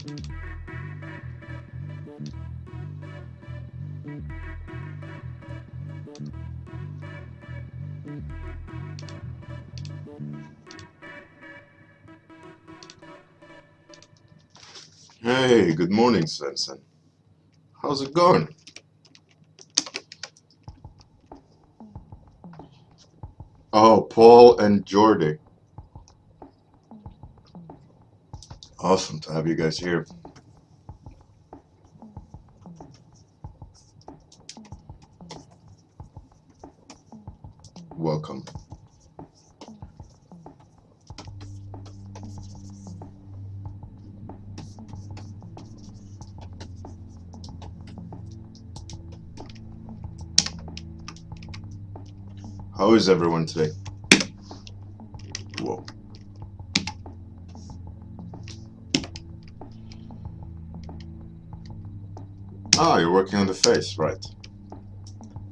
Hey, good morning, Svensson. How's it going? Oh, Paul and Jordy. Awesome to have you guys here. Welcome. How is everyone today? Whoa. Ah, you're working on the face, right.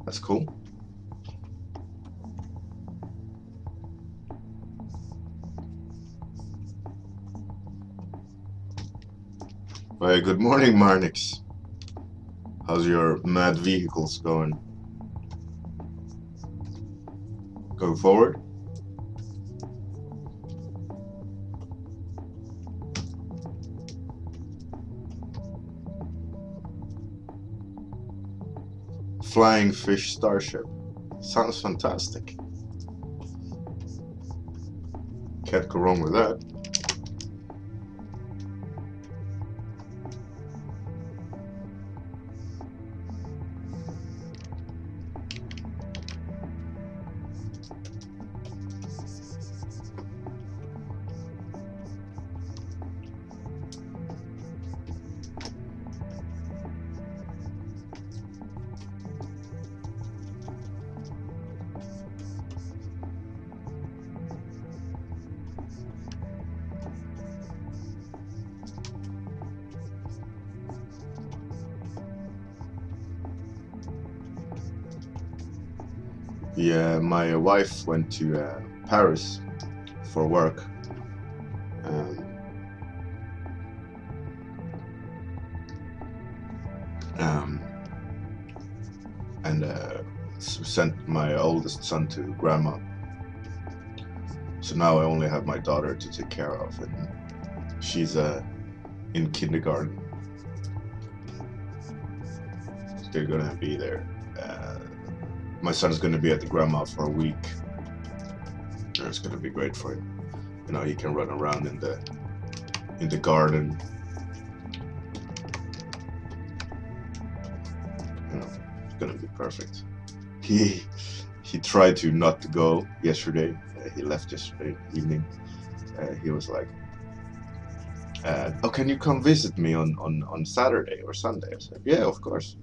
That's cool. Hey, good morning, Marnix. How's your mad vehicles going? Going forward? Flying fish starship. Sounds fantastic. Can't go wrong with that. Yeah, my wife went to Paris for work. Um, um, and sent my oldest son to grandma. So now I only have my daughter to take care of, and she's in kindergarten. They're gonna be there. My son's gonna be at the grandma for a week. And it's gonna be great for him. You know, he can run around in the garden. You know, it's gonna be perfect. He tried to not to go yesterday. He left yesterday evening. He was like, "Oh, can you come visit me on Saturday or Sunday?" I said, "Yeah, of course."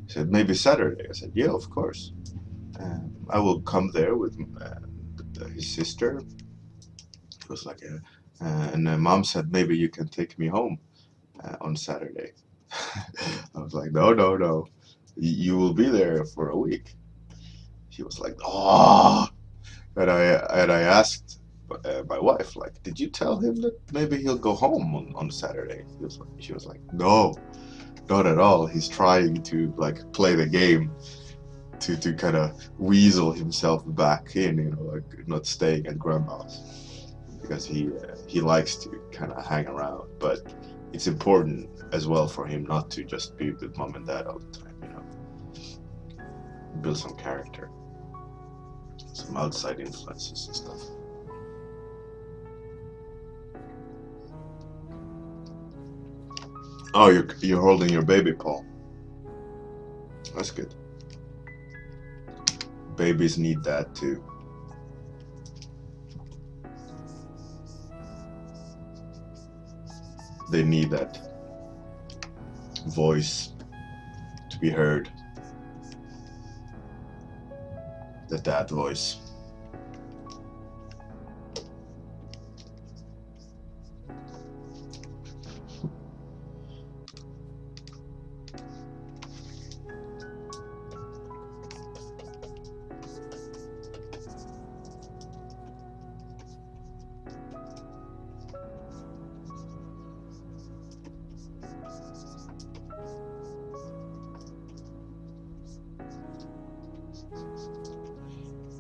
He said, "Maybe Saturday." I said, "Yeah, of course. I will come there with his sister." He was like, and Mom said, "Maybe you can take me home on Saturday." I was like, "No, no, no. You will be there for a week." He was like, "Oh." And I asked my wife, like, "Did you tell him that maybe he'll go home on Saturday?" She was like, "No, not at all. He's trying to like play the game to kind of weasel himself back in, you know, like not staying at grandma's because he likes to kind of hang around. But it's important as well for him not to just be with mom and dad all the time, you know, build some character, some outside influences and stuff." Oh, you're holding your baby, Paul. That's good. Babies need that too. They need that voice to be heard. The dad voice.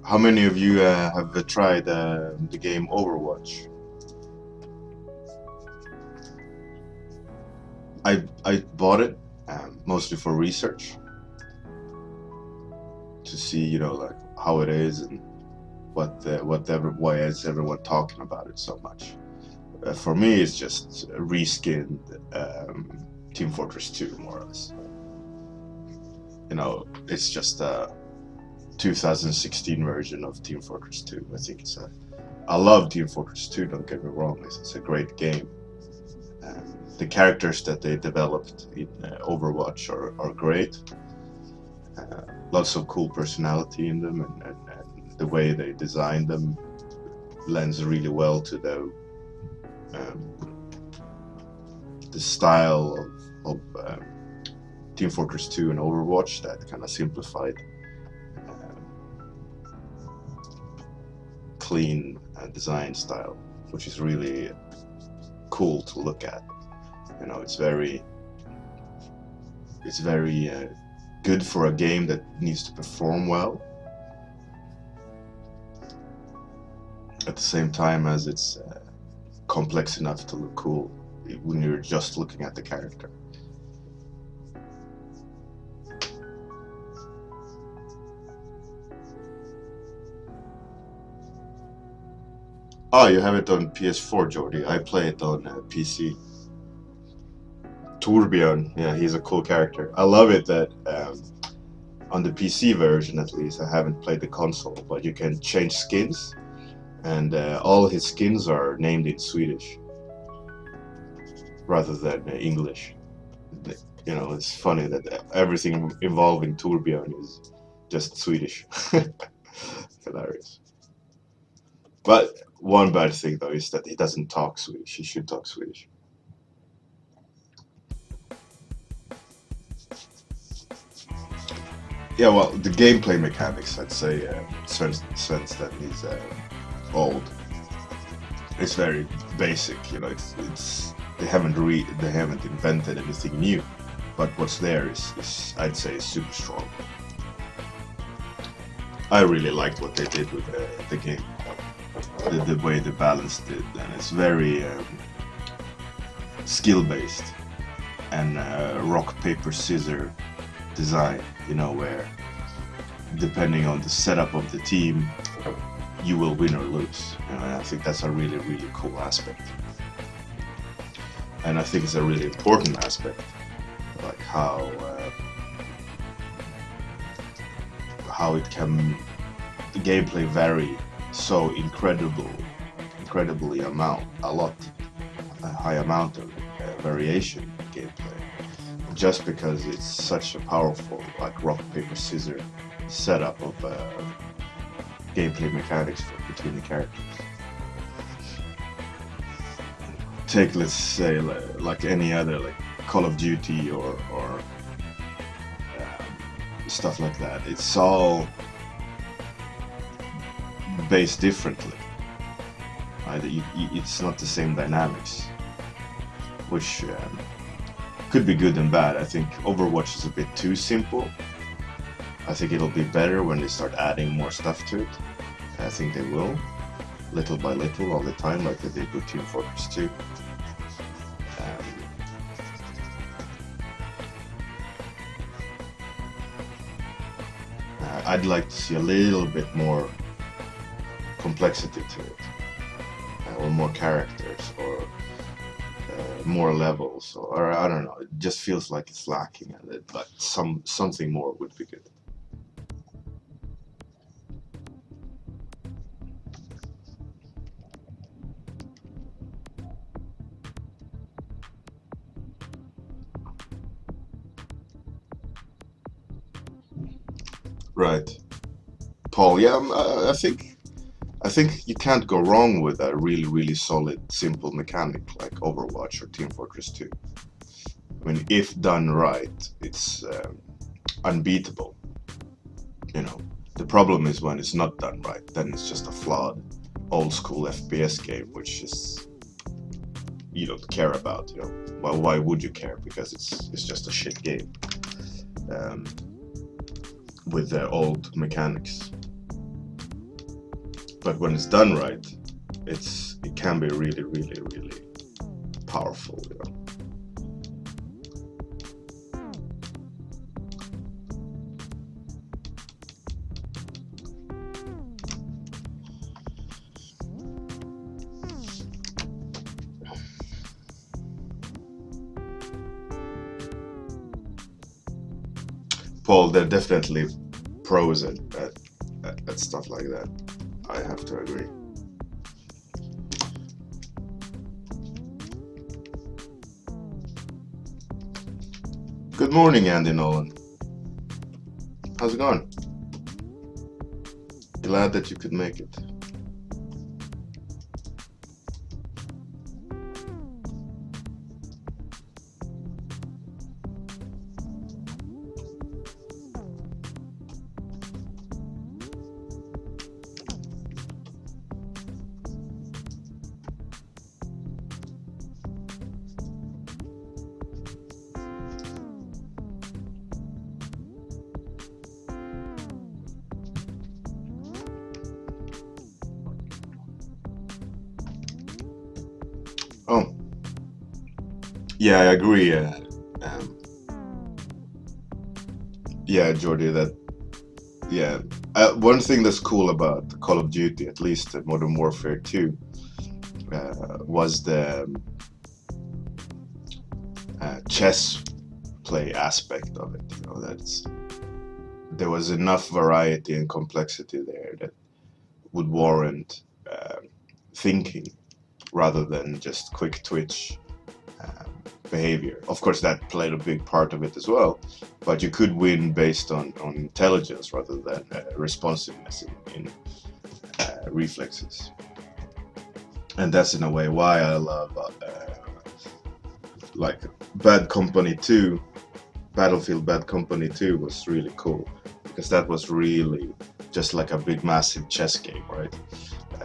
How many of you have tried the game Overwatch? I bought it mostly for research to see, you know, like how it is and why is everyone talking about it so much. For me, it's just reskinned Team Fortress 2, more or less. You know, it's just a 2016 version of Team Fortress 2. I think I love Team Fortress 2, don't get me wrong, it's a great game. The characters that they developed in Overwatch are great. Lots of cool personality in them, and the way they designed them lends really well to the style of Team Fortress 2 and Overwatch, that kind of simplified, clean design style, which is really cool to look at. You know, it's very good for a game that needs to perform well, at the same time as it's complex enough to look cool when you're just looking at the character. Oh, you have it on PS4, Jordy. I play it on PC. Bjorn, yeah, he's a cool character. I love it that on the PC version, at least, I haven't played the console, but you can change skins, and all his skins are named in Swedish rather than English. You know, it's funny that everything involving Torbjörn is just Swedish. Hilarious. But one bad thing, though, is that he doesn't talk Swedish. He should talk Swedish. Yeah, well, the gameplay mechanics, I'd say, since that he's old, it's very basic. You know, it's they haven't invented anything new, but what's there is I'd say super strong. I really liked what they did with the game, the way they balanced it, and it's very skill based and rock paper scissors design, you know, where depending on the setup of the team you will win or lose, you know, and I think that's a really cool aspect, and I think it's a really important aspect, like how it can, the gameplay vary so incredibly a high amount of variation in gameplay, just because it's such a powerful, like, rock paper scissors setup of gameplay mechanics between the characters. Take, let's say, like any other, like Call of Duty or stuff like that. It's all based differently. Right? It's not the same dynamics, which could be good and bad. I think Overwatch is a bit too simple. I think it'll be better when they start adding more stuff to it. I think they will, little by little, all the time, like they did with Team Fortress 2. I'd like to see a little bit more complexity to it, or more characters, or more levels, or I don't know. It just feels like it's lacking at it, but something more would be good. Right, Paul. Yeah, I think you can't go wrong with a really solid, simple mechanic like Overwatch or Team Fortress 2. I mean, if done right, it's unbeatable. You know, the problem is when it's not done right, then it's just a flawed, old school FPS game, which is, you don't care about. You know, well, why would you care? Because it's just a shit game with old mechanics. but when it's done right, it can be really, really, really powerful, you know. Paul, there are definitely pros at stuff like that. I have to agree. Good morning, Andy Nolan. How's it going? Glad that you could make it. Oh, yeah, I agree. Yeah, Jordy, yeah. One thing that's cool about Call of Duty, at least Modern Warfare 2, was the chess play aspect of it. You know, there was enough variety and complexity there that would warrant thinking rather than just quick twitch behavior. Of course, that played a big part of it as well, but you could win based on intelligence rather than responsiveness in reflexes. And that's in a way why I love like Bad Company 2, Battlefield Bad Company 2 was really cool, because that was really just like a big massive chess game, right?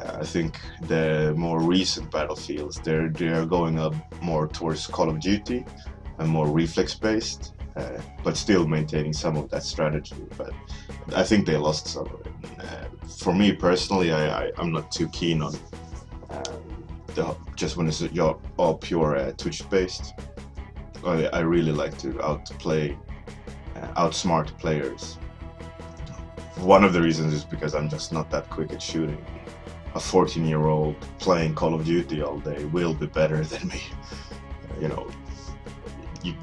I think the more recent Battlefields, they're going up more towards Call of Duty and more reflex based, but still maintaining some of that strategy. But I think they lost some of it. For me personally, I'm not too keen on just when it's all pure Twitch based. I really like to outsmart players. One of the reasons is because I'm just not that quick at shooting. A 14-year-old playing Call of Duty all day will be better than me. You know, you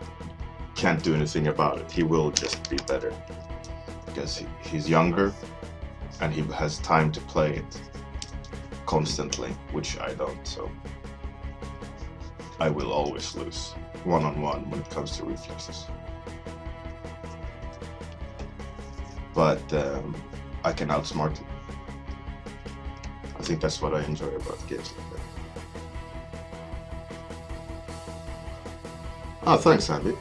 can't do anything about it. He will just be better because he's younger and he has time to play it constantly, which I don't. So I will always lose one-on-one when it comes to reflexes. But I can outsmart him. I think that's what I enjoy about games like that. Oh, thanks, Andy.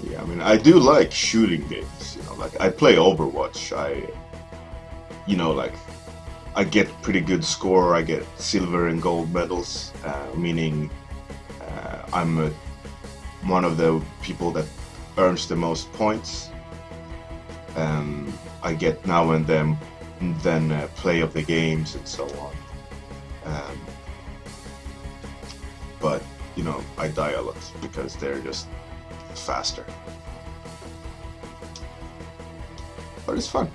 Yeah, I mean, I do like shooting games. You know, like I play Overwatch. I get pretty good score. I get silver and gold medals, meaning I'm one of the people that earns the most points. I get now and then play of the games and so on. But you know, I die a lot because they're just faster. But it's fun.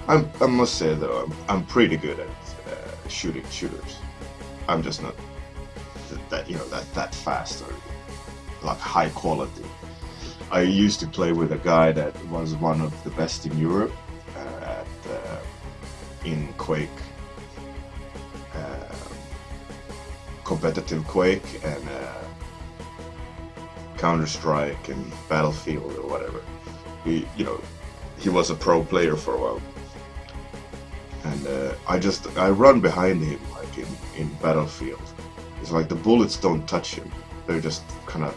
I must say though, I'm pretty good at shooting shooters. I'm just not that fast or like high quality. I used to play with a guy that was one of the best in Europe in Quake, competitive Quake and Counter-Strike and Battlefield or whatever. He was a pro player for a while. And I run behind him like in Battlefield. It's like the bullets don't touch him. They just kind of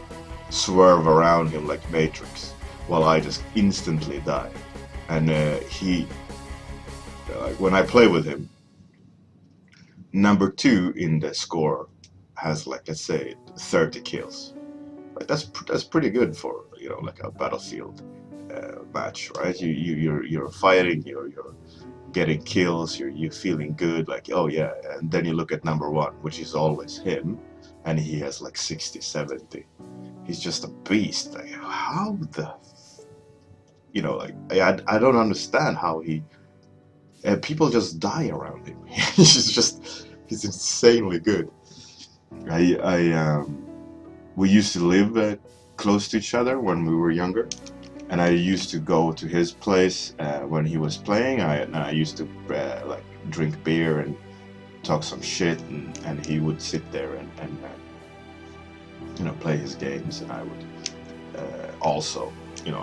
swerve around him like Matrix, while I just instantly die. And when I play with him, number 2 in the score has like, let's say, 30 kills. Like that's pretty good for, like a battlefield match, right? You're fighting, you're getting kills, you're feeling good, like, oh yeah. And then you look at number one, which is always him, and he has like 60, 70. He's just a beast. Like, how the, like, I don't understand how he. People just die around him. He's insanely good. We used to live close to each other when we were younger, and I used to go to his place when he was playing. I used to like drink beer and talk some shit, and he would sit there and play his games, and I would also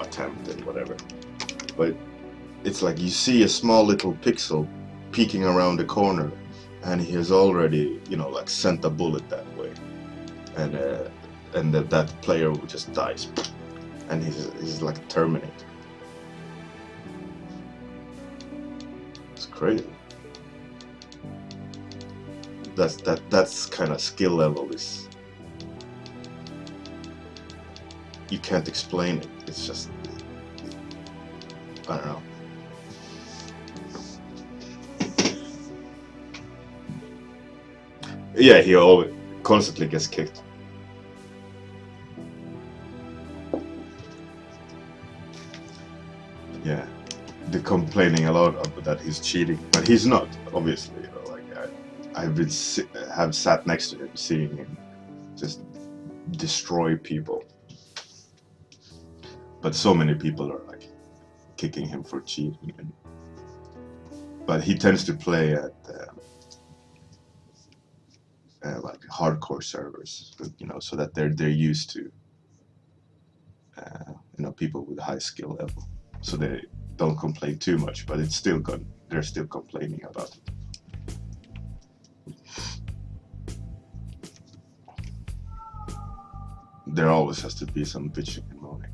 attempt and whatever. But it's like you see a small little pixel peeking around the corner, and he has already like sent a bullet that way, and that player just dies, and he's like a Terminator. It's crazy. That's kind of skill level is, you can't explain it. It's just, I don't know. Yeah, he always constantly gets kicked. Yeah, they're complaining a lot that he's cheating, but he's not. Obviously, like have sat next to him, seeing him just destroy people. But so many people are like kicking him for cheating, but he tends to play at like hardcore servers, so that they're used to people with high skill level, so they don't complain too much. But it's still good. They're still complaining about it. There always has to be some bitching and moaning.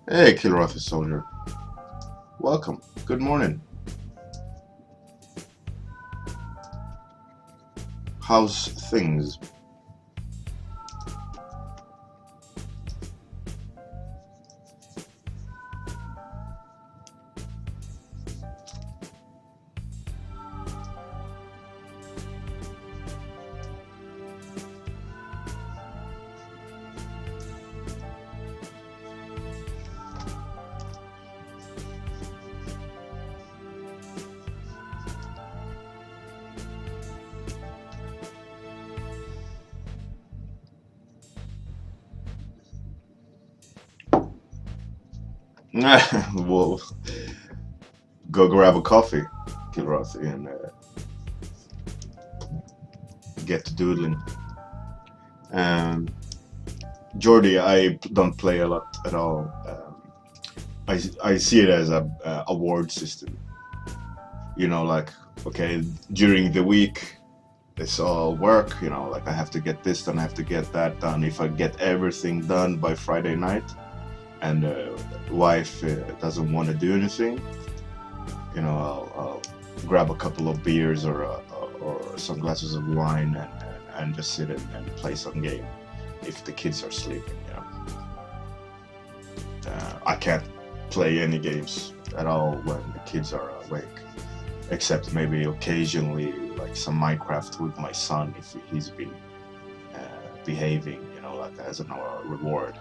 Hey, Killer Office Soldier. Welcome. Good morning. How's things? Well, go grab a coffee, Kilrothi, and get to doodling. Jordy, I don't play a lot at all. I see it as a award system. Like, okay, during the week, it's all work. Like I have to get this done, I have to get that done. If I get everything done by Friday night, and wife doesn't want to do anything, I'll grab a couple of beers or some glasses of wine and just sit and play some game if the kids are sleeping. I can't play any games at all when the kids are awake, except maybe occasionally like some Minecraft with my son if he's been behaving, like as a reward.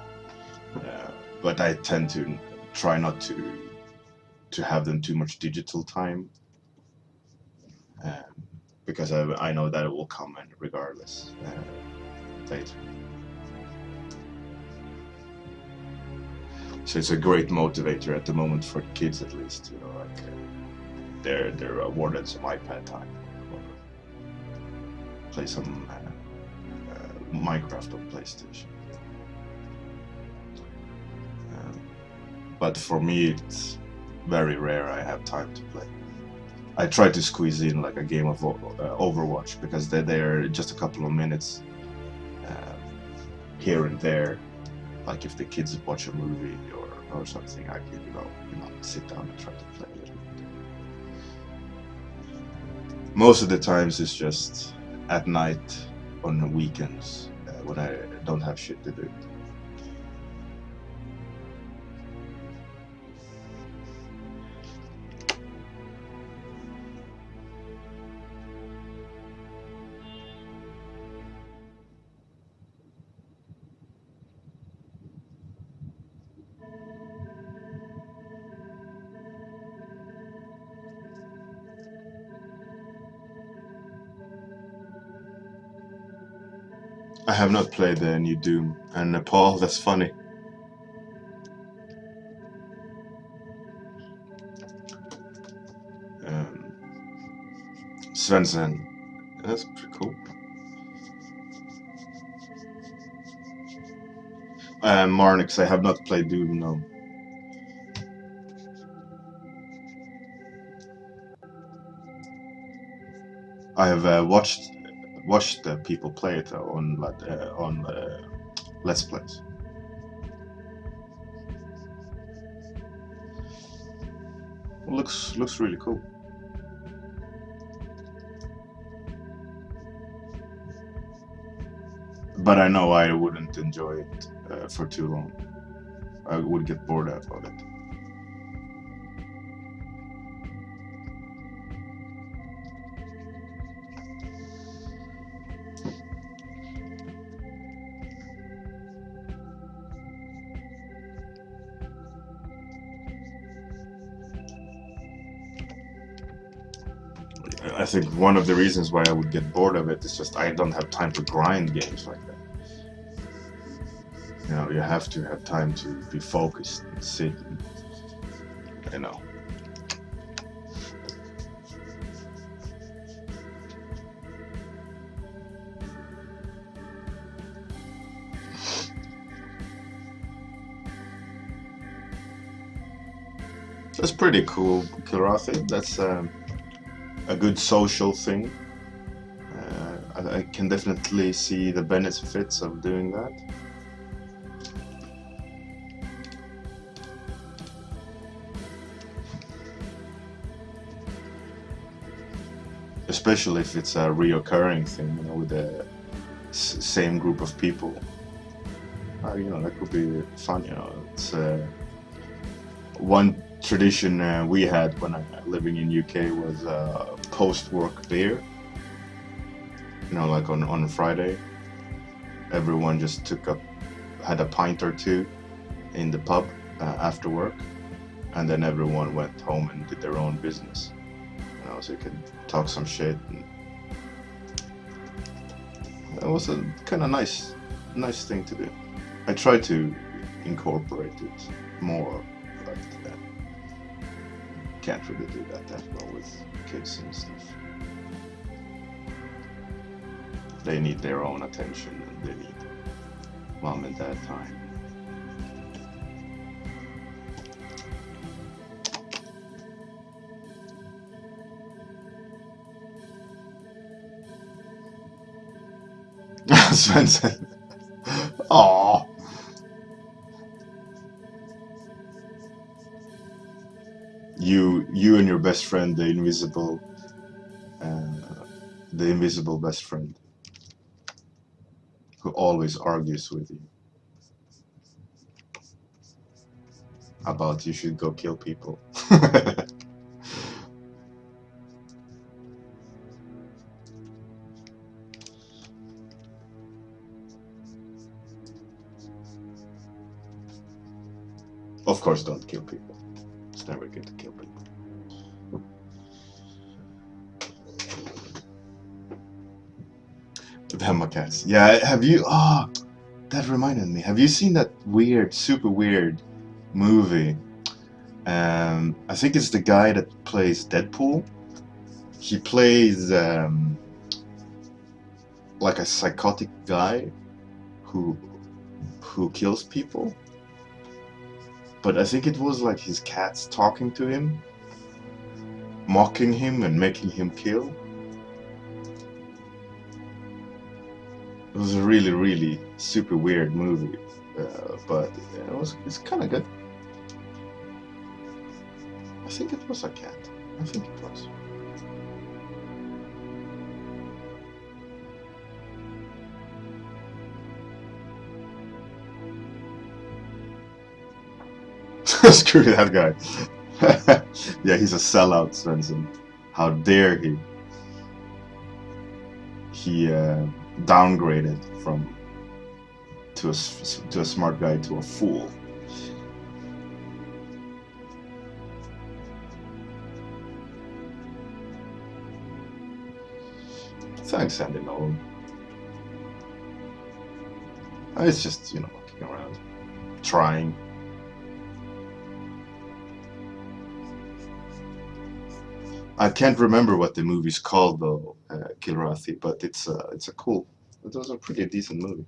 But I tend to try not to have them too much digital time, because I know that it will come in regardless later. So it's a great motivator at the moment for kids, at least. Like they're awarded some iPad time, or play some Minecraft on PlayStation. But for me, it's very rare I have time to play. I try to squeeze in like a game of Overwatch, because they're just a couple of minutes, here and there, like if the kids watch a movie or something, I could sit down and try to play a little bit. Most of the times it's just at night on the weekends when I don't have shit to do. I have not played the new Doom, and Nepal, that's funny. Svensson, that's pretty cool. Marnix, I have not played Doom, no. I have watched people play it though, on Let's Plays. Looks really cool. But I know I wouldn't enjoy it for too long. I would get bored of it. I think one of the reasons why I would get bored of it is just I don't have time to grind games like that. You have to have time to be focused and sit and, That's pretty cool, Kilrathi. That's a good social thing. I can definitely see the benefits of doing that. Especially if it's a reoccurring thing, with the same group of people. That could be fun. It's one tradition we had when I was living in UK was post-work beer. Like on Friday, everyone just had a pint or two in the pub after work, and then everyone went home and did their own business. So you could talk some shit. And it was a kind of nice thing to do. I try to incorporate it more, but can't really do that well with kids and stuff. They need their own attention, and they need mom and dad time. Svensson. Aww. You and your best friend, the invisible best friend, who always argues with you about you should go kill people. Of course, don't kill people. It's never good to kill people. The Hemacats. Yeah, have you... that reminded me. Have you seen that super weird movie? I think it's the guy that plays Deadpool. He plays like a psychotic guy who kills people. But I think it was like his cats talking to him, mocking him and making him kill. It was a really, really super weird movie, but it's kind of good. I think it was a cat. I think it was. Screw that guy. Yeah, he's a sellout, Svensson. How dare he? He downgraded from to a smart guy to a fool. Thanks, Andy Nolan. It's just, looking around, trying. I can't remember what the movie's called though, Kilrathi, but it's a cool. It was a pretty decent movie.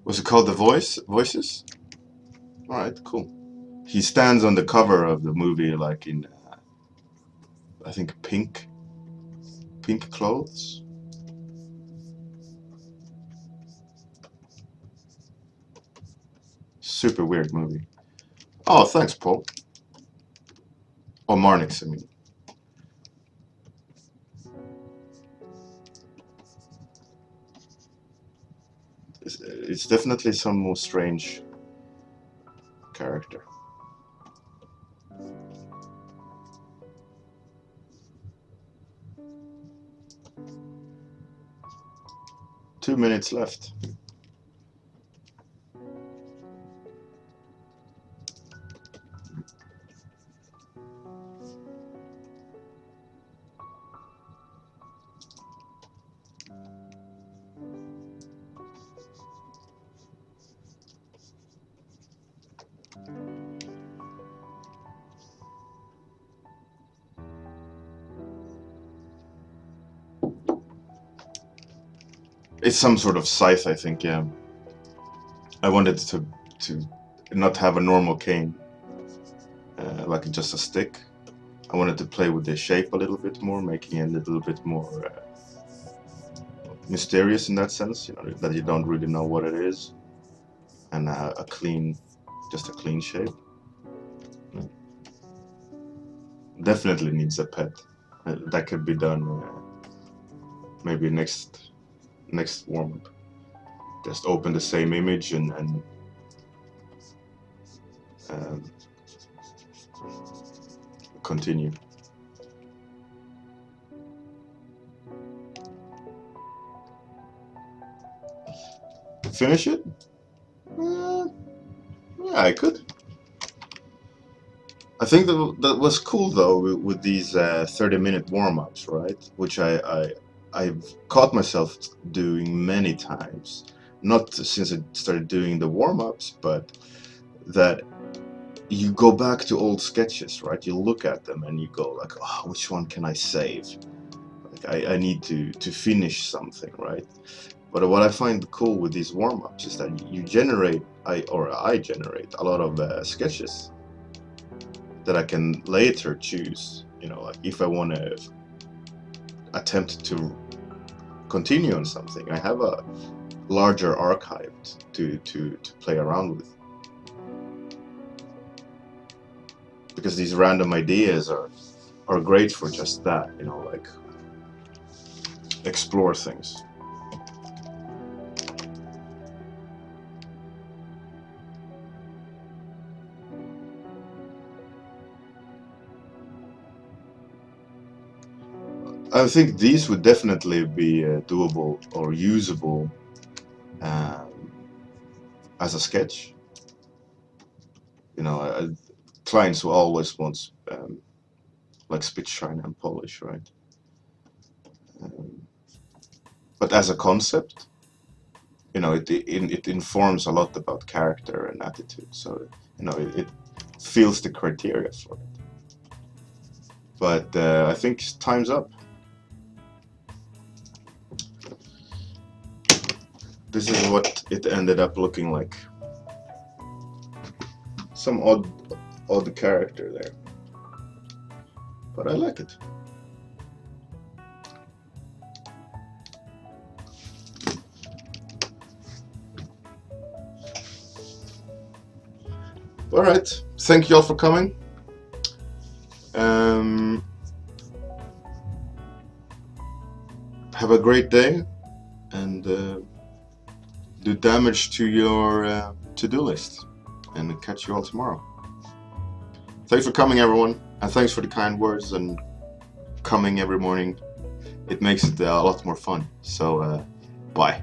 Was it called The Voices? All right, cool. He stands on the cover of the movie, like in, I think, pink clothes. Super weird movie. Oh, thanks, Paul. Or Marnix, I mean. It's definitely some more strange character. Two minutes left. It's some sort of scythe, I think, yeah. I wanted to not have a normal cane, like just a stick. I wanted to play with the shape a little bit more, making it a little bit more mysterious in that sense, that you don't really know what it is, and just a clean shape. Definitely needs a pet. That could be done maybe next warm-up. Just open the same image and um, continue. Finish it? Uh, yeah, I could. I think that was cool though with these 30-minute warm-ups, right? Which I've caught myself doing many times. Not since I started doing the warm-ups, but that you go back to old sketches, right? You look at them and you go like, oh, which one can I save? Like I need to finish something, right? But what I find cool with these warm-ups is that you generate, I generate a lot of sketches that I can later choose. You know, like if I want to attempt to continue on something, I have a larger archive to play around with. Because these random ideas are great for just that, you know, like explore things. I think these would definitely be doable or usable as a sketch. You know, clients who always want like spit, shine, and polish, right? But as a concept, you know, it informs a lot about character and attitude. So you know, it fills the criteria for it. But I think time's up. This is what it ended up looking like. Some odd character there, but I like it. All right, thank you all for coming. Have a great day, and do damage to your to-do list, and catch you all tomorrow. Thanks for coming, everyone, and thanks for the kind words and coming every morning. It makes it a lot more fun. So, bye.